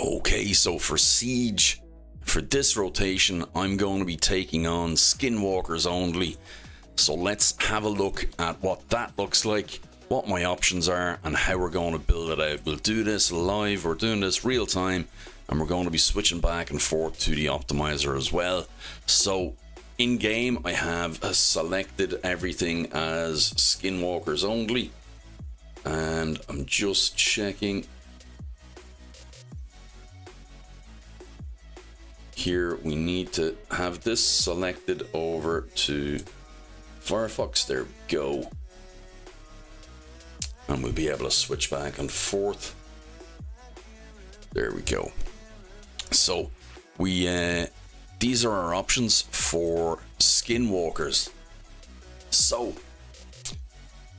Okay, so for Siege, for this rotation, I'm going to be taking on Skinwalkers only. So let's have a look at what that looks like, what my options are, and how we're going to build it out. We'll do this live, we're doing this real time, and we're going to be switching back and forth to the optimizer as well. So in game, I have selected everything as Skinwalkers only, and I'm just checking. Here we need to have this selected over to Firefox. There we go, and we'll be able to switch back and forth. There we go. So we these are our options for Skinwalkers. So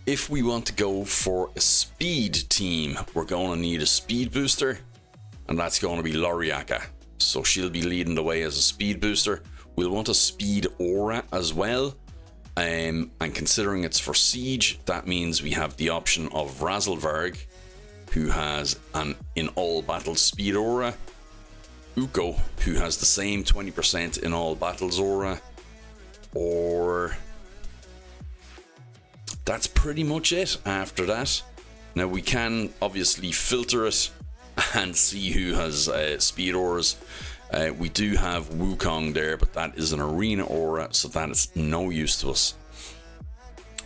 if we want to go for a speed team, we're going to need a speed booster, and that's going to be Loriaka. So she'll be leading the way as a speed booster. We'll want a speed aura as well. And considering it's for Siege, that means we have the option of Razzlevarg, who has an in all battles speed aura. Uko, who has the same 20% in all battles aura. Or that's pretty much it after that. Now we can obviously filter it and see who has speed auras. We do have Wukong there, but that is an arena aura, so that is no use to us.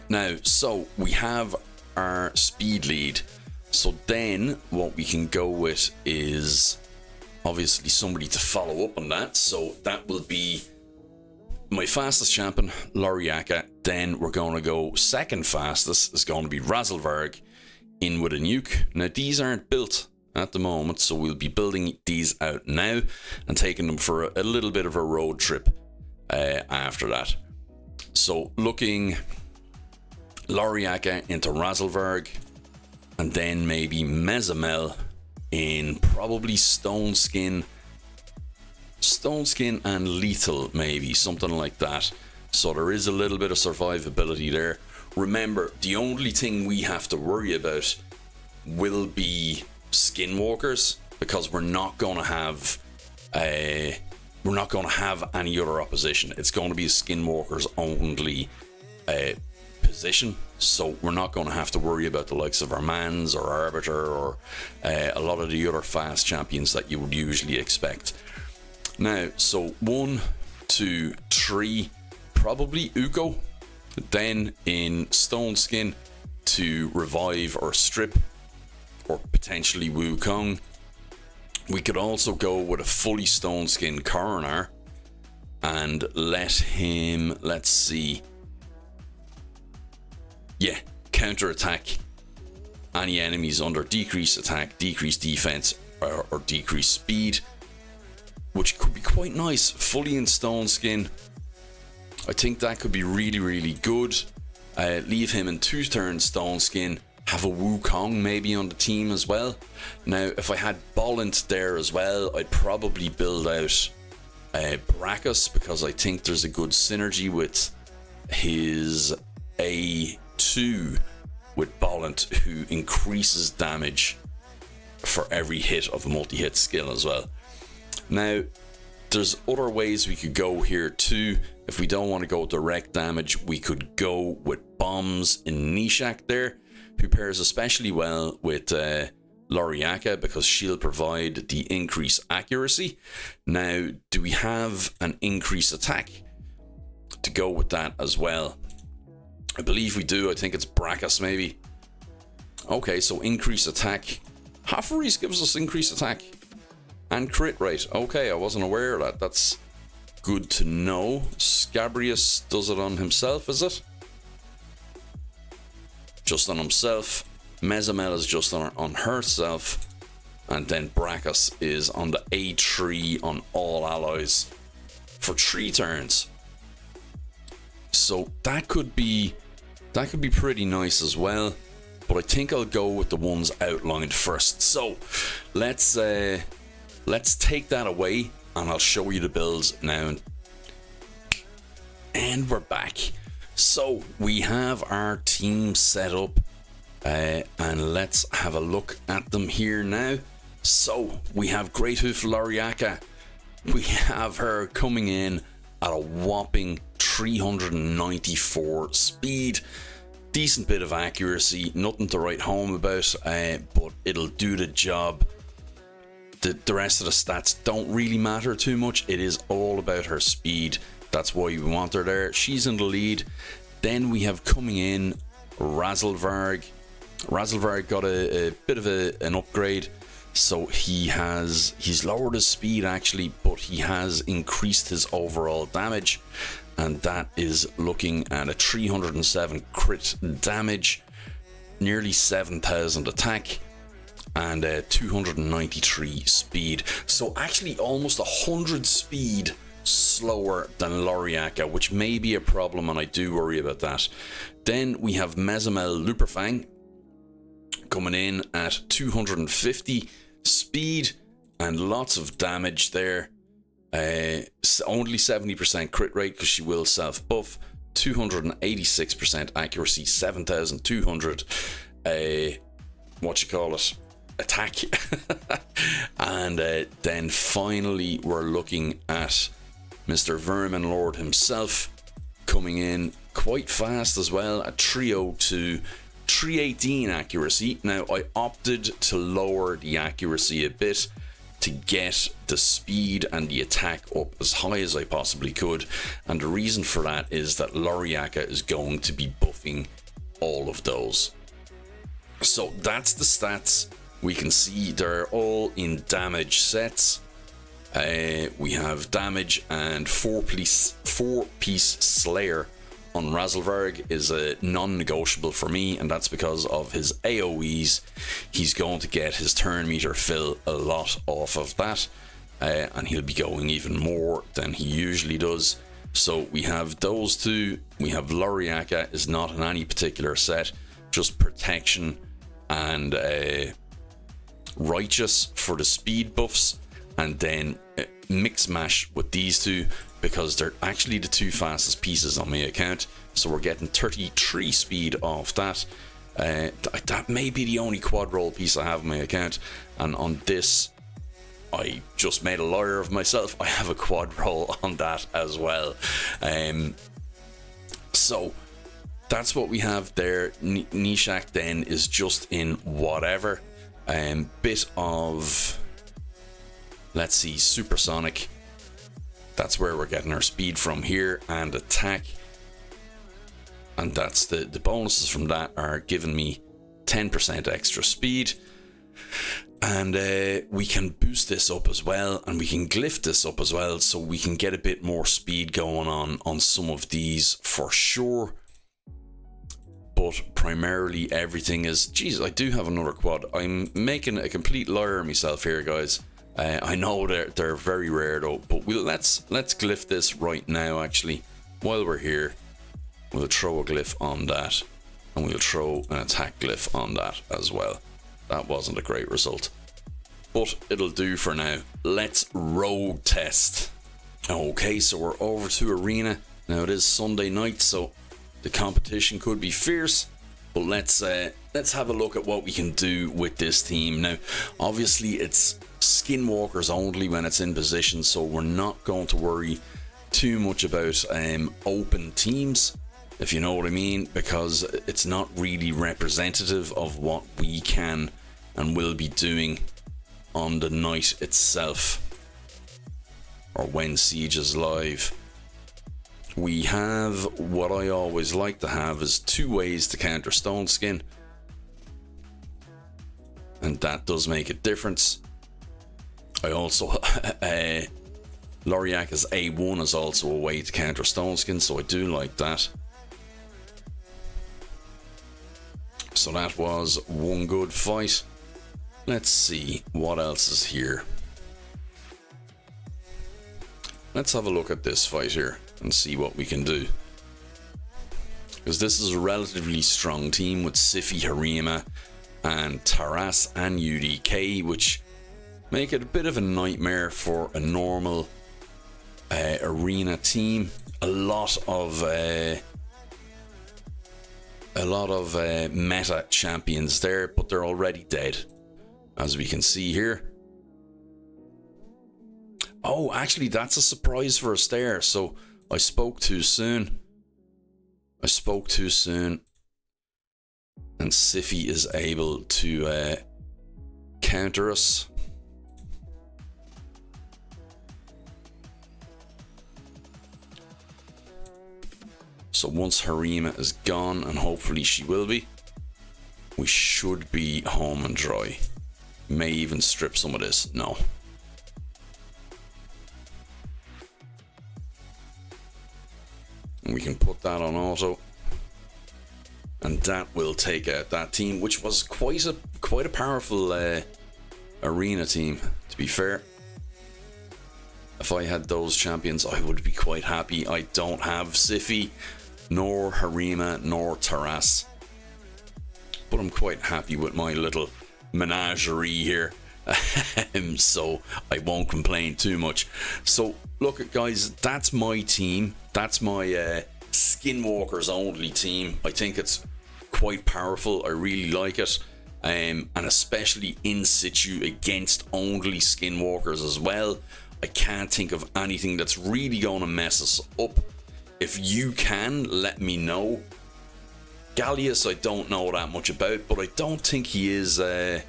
Now, so we have our speed lead. So then what we can go with is obviously somebody to follow up on that. So that will be my fastest champion, Loriaka. Then we're going to go second fastest is going to be Razzlevarg in with a nuke. Now these aren't built at the moment, so we'll be building these out now and taking them for a little bit of a road trip after that. So looking Loriaka into Razzlevarg, and then maybe Mezamel in probably Stone Skin and Lethal, maybe something like that. So there is a little bit of survivability there. Remember, the only thing we have to worry about will be Skinwalkers, because we're not going to have any other opposition. It's going to be a Skinwalkers only position, so we're not going to have to worry about the likes of our Mans or Arbiter or a lot of the other fast champions that you would usually expect. Now, so 1, 2, 3, probably Uko, then in Stone Skin to revive or strip, or potentially Wukong. We could also go with a fully Stone Skin Coroner and let him, let's see, counter attack any enemies under decreased attack, decreased defense, or decreased speed, which could be quite nice. Fully in Stone Skin, I think that could be really, really good. Leave him in 2 turns Stone Skin. Have a Wukong maybe on the team as well. Now, if I had Bolint there as well, I'd probably build out Brachus, because I think there's a good synergy with his A2 with Bolint, who increases damage for every hit of a multi-hit skill as well. Now, there's other ways we could go here too. If we don't want to go direct damage, we could go with Bombs in Nishak there, who pairs especially well with Loriaka, because she'll provide the increased accuracy. Now, do we have an increased attack to go with that as well? I believe we do. I think it's Brachus maybe. Okay, so increased attack. Hafaris gives us increased attack and crit rate. Okay, I wasn't aware of that. That's good to know. Scabrius does it on himself, is it? Just on himself. Mezamel is just on herself, and then Brachus is on the A3 on all allies for 3 turns. So that could be pretty nice as well, but I think I'll go with the ones outlined first. So let's take that away, and I'll show you the builds now. And we're back. So we have our team set up, and let's have a look at them here now. So we have Great Hoof Loriaka. We have her coming in at a whopping 394 speed. Decent bit of accuracy, nothing to write home about, but it'll do the job. The rest of the stats don't really matter too much. It is all about her speed. That's why we want her there. She's in the lead. Then we have coming in Razzlevarg. Razzlevarg got a bit of an upgrade. So he's lowered his speed actually, but he has increased his overall damage. And that is looking at a 307 crit damage, nearly 7,000 attack, and 293 speed. So actually almost 100 speed slower than Loriaka, which may be a problem, and I do worry about that. Then we have Mezamel Luperfang coming in at 250 speed and lots of damage there. Only 70% crit rate because she will self buff. 286% accuracy, 7,200 attack. And then finally we're looking at Mr. Vermin Lord himself coming in quite fast as well at 302, 318 accuracy. Now I opted to lower the accuracy a bit to get the speed and the attack up as high as I possibly could, and the reason for that is that Loriaka is going to be buffing all of those. So that's the stats. We can see they're all in damage sets. We have damage and four piece Slayer on Razzlevarg is a non-negotiable for me, and that's because of his AoEs. He's going to get his turn meter fill a lot off of that, and he'll be going even more than he usually does. So we have those two. We have Loriaka is not in any particular set, just protection and righteous for the speed buffs, and then mix mash with these two because they're actually the two fastest pieces on my account. So we're getting 33 speed off that. That may be the only quad roll piece I have on my account, and on this I just made a liar of myself. I have a quad roll on that as well. So that's what we have there. Nishak then is just in whatever bit of, let's see, supersonic. That's where we're getting our speed from here, and attack. And that's the bonuses from that are giving me 10% extra speed. And we can boost this up as well, and we can glyph this up as well, so we can get a bit more speed going on some of these for sure. But primarily everything is, geez, I do have another quad. I'm making a complete liar of myself here, guys. I know they're very rare though, but let's glyph this right now actually. While we're here, we'll throw a glyph on that, and we'll throw an attack glyph on that as well. That wasn't a great result, but it'll do for now. Let's road test. Okay, so we're over to arena. Now it is Sunday night, so the competition could be fierce, but let's have a look at what we can do with this team. Now obviously it's Skinwalkers only when it's in position, so we're not going to worry too much about open teams, if you know what I mean, because it's not really representative of what we can and will be doing on the night itself, or when Siege is live. We have what I always like to have is 2 ways to counter Stone Skin, and that does make a difference. I also Loriaka's A1 is also a way to counter Stone Skin, so I do like that. So that was one good fight. Let's see what else is here. Let's have a look at this fight here and see what we can do, because this is a relatively strong team with Siffy, Harima and Taras and UDK, which make it a bit of a nightmare for a normal arena team. A lot of meta champions there, but they're already dead, as we can see here. Oh, actually, that's a surprise for us there. So I spoke too soon. I spoke too soon. And Siffy is able to counter us. So once Harima is gone, and hopefully she will be, we should be home and dry. May even strip some of this. No. And we can put that on auto. And that will take out that team, which was quite a powerful arena team, to be fair. If I had those champions, I would be quite happy. I don't have Siffy, nor Harima, nor Taras. But I'm quite happy with my little menagerie here. So I won't complain too much. So look, guys, that's my team. That's my Skinwalkers only team. I think it's quite powerful. I really like it. And especially in situ against only Skinwalkers as well. I can't think of anything that's really going to mess us up. If you can, let me know. Gallius, I don't know that much about, but I don't think he is. I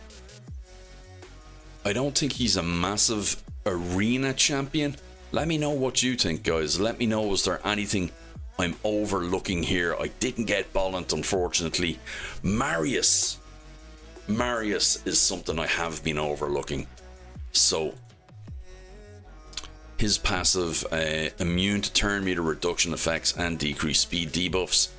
don't think he's a massive arena champion. Let me know what you think, guys. Let me know, is there anything I'm overlooking here? I didn't get Bolland, unfortunately. Marius is something I have been overlooking. So his passive, immune to turn meter reduction effects and decreased speed debuffs.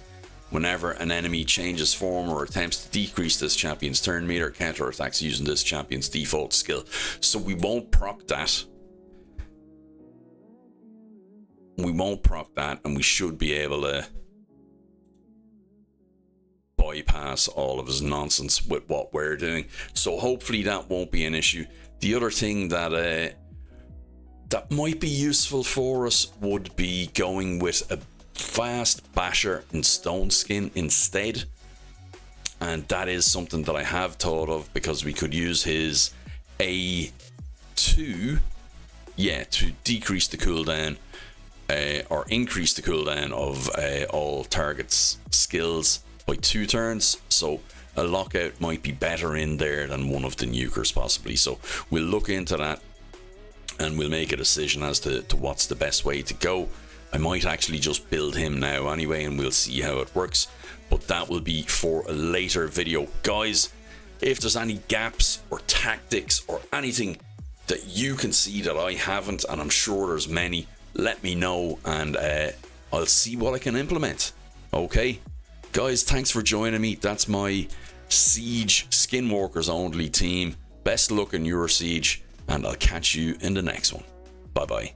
Whenever an enemy changes form or attempts to decrease this champion's turn meter, counter attacks using this champion's default skill. So we won't proc that. We won't proc that, and we should be able to bypass all of his nonsense with what we're doing. So hopefully that won't be an issue. The other thing that that might be useful for us would be going with a fast basher in Stone Skin instead, and that is something that I have thought of, because we could use his A2 to decrease the cooldown or increase the cooldown of all targets skills by 2 turns. So a lockout might be better in there than one of the nukers possibly. So we'll look into that and we'll make a decision as to what's the best way to go. I might actually just build him now anyway, and we'll see how it works, but that will be for a later video. Guys, if there's any gaps or tactics or anything that you can see that I haven't, and I'm sure there's many, let me know, and I'll see what I can implement. Okay, guys, thanks for joining me. That's my Siege Skinwalkers only team. Best luck in your Siege, and I'll catch you in the next one. Bye bye.